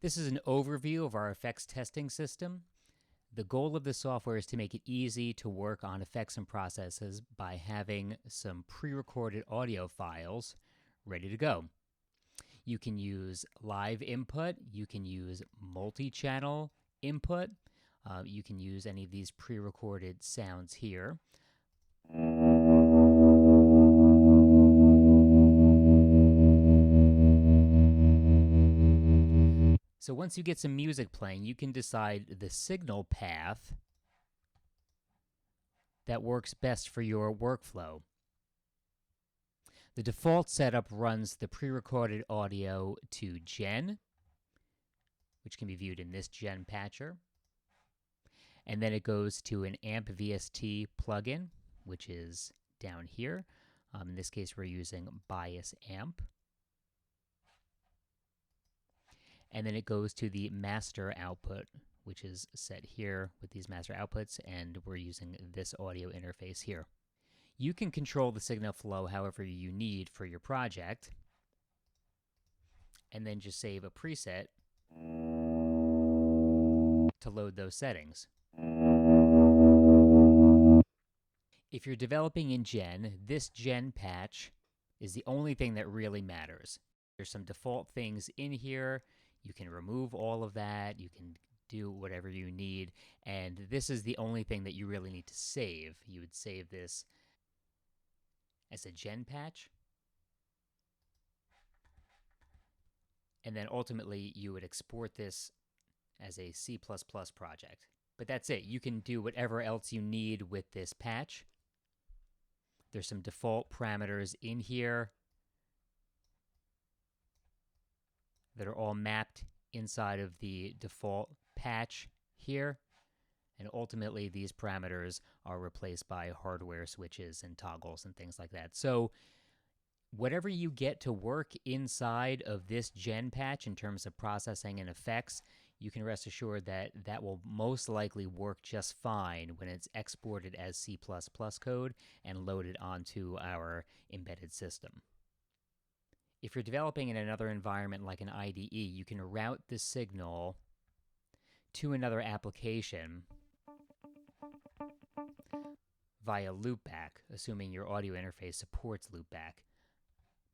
This is an overview of our effects testing system. The goal of the software is to make it easy to work on effects and processes by having some pre-recorded audio files ready to go. You can use live input, you can use multi-channel input, you can use any of these pre-recorded sounds here. So once you get some music playing, you can decide the signal path that works best for your workflow. The default setup runs the pre-recorded audio to gen, which can be viewed in this gen patcher. And then it goes to an amp VST plugin, which is down here. In this case, we're using bias amp. And then it goes to the master output, which is set here with these master outputs, and we're using this audio interface here. You can control the signal flow however you need for your project, and then just save a preset to load those settings. If you're developing in Gen, this Gen patch is the only thing that really matters. There's some default things in here. You can remove all of that. You can do whatever you need. And this is the only thing that you really need to save. You would save this as a Gen patch. And then ultimately, you would export this as a C++ project. But that's it. You can do whatever else you need with this patch. There's some default parameters in here that are all mapped inside of the default patch here. And ultimately, these parameters are replaced by hardware switches and toggles and things like that. So whatever you get to work inside of this Gen patch in terms of processing and effects, you can rest assured that that will most likely work just fine when it's exported as C++ code and loaded onto our embedded system. If you're developing in another environment like an IDE, you can route the signal to another application via Loopback, assuming your audio interface supports Loopback.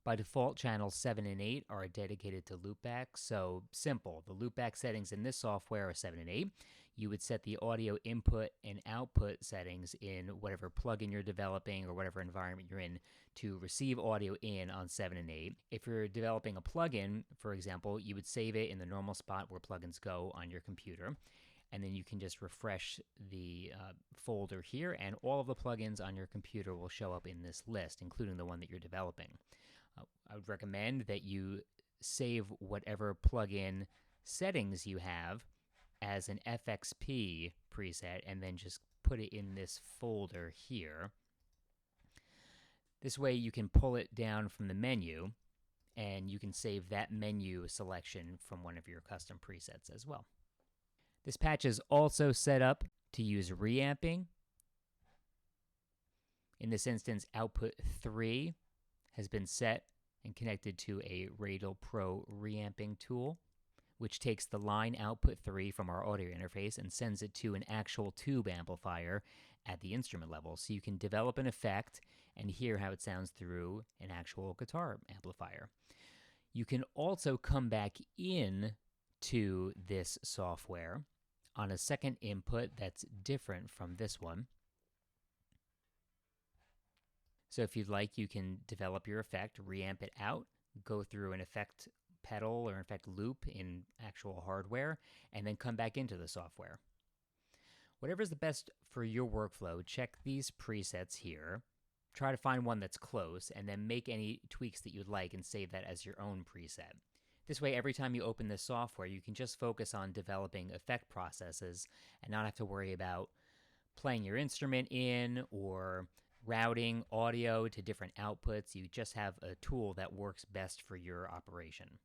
By default, channels 7 and 8 are dedicated to Loopback, so simple. The Loopback settings in this software are 7 and 8. You would set the audio input and output settings in whatever plugin you're developing or whatever environment you're in to receive audio in on 7 and 8. If you're developing a plugin, for example, you would save it in the normal spot where plugins go on your computer. And then you can just refresh the folder here, and all of the plugins on your computer will show up in this list, including the one that you're developing. I would recommend that you save whatever plugin settings you have as an FXP preset and then just put it in this folder here. This way you can pull it down from the menu and you can save that menu selection from one of your custom presets as well. This patch is also set up to use reamping. In this instance, output 3 has been set and connected to a Radial Pro reamping tool, which takes the line output 3 from our audio interface and sends it to an actual tube amplifier at the instrument level. So you can develop an effect and hear how it sounds through an actual guitar amplifier. You can also come back in to this software on a second input that's different from this one. So if you'd like, you can develop your effect, reamp it out, go through an effect pedal or effect loop in actual hardware, and then come back into the software. Whatever's the best for your workflow, check these presets here, try to find one that's close, and then make any tweaks that you'd like and save that as your own preset. This way, every time you open this software, you can just focus on developing effect processes and not have to worry about playing your instrument in or routing audio to different outputs. You just have a tool that works best for your operation.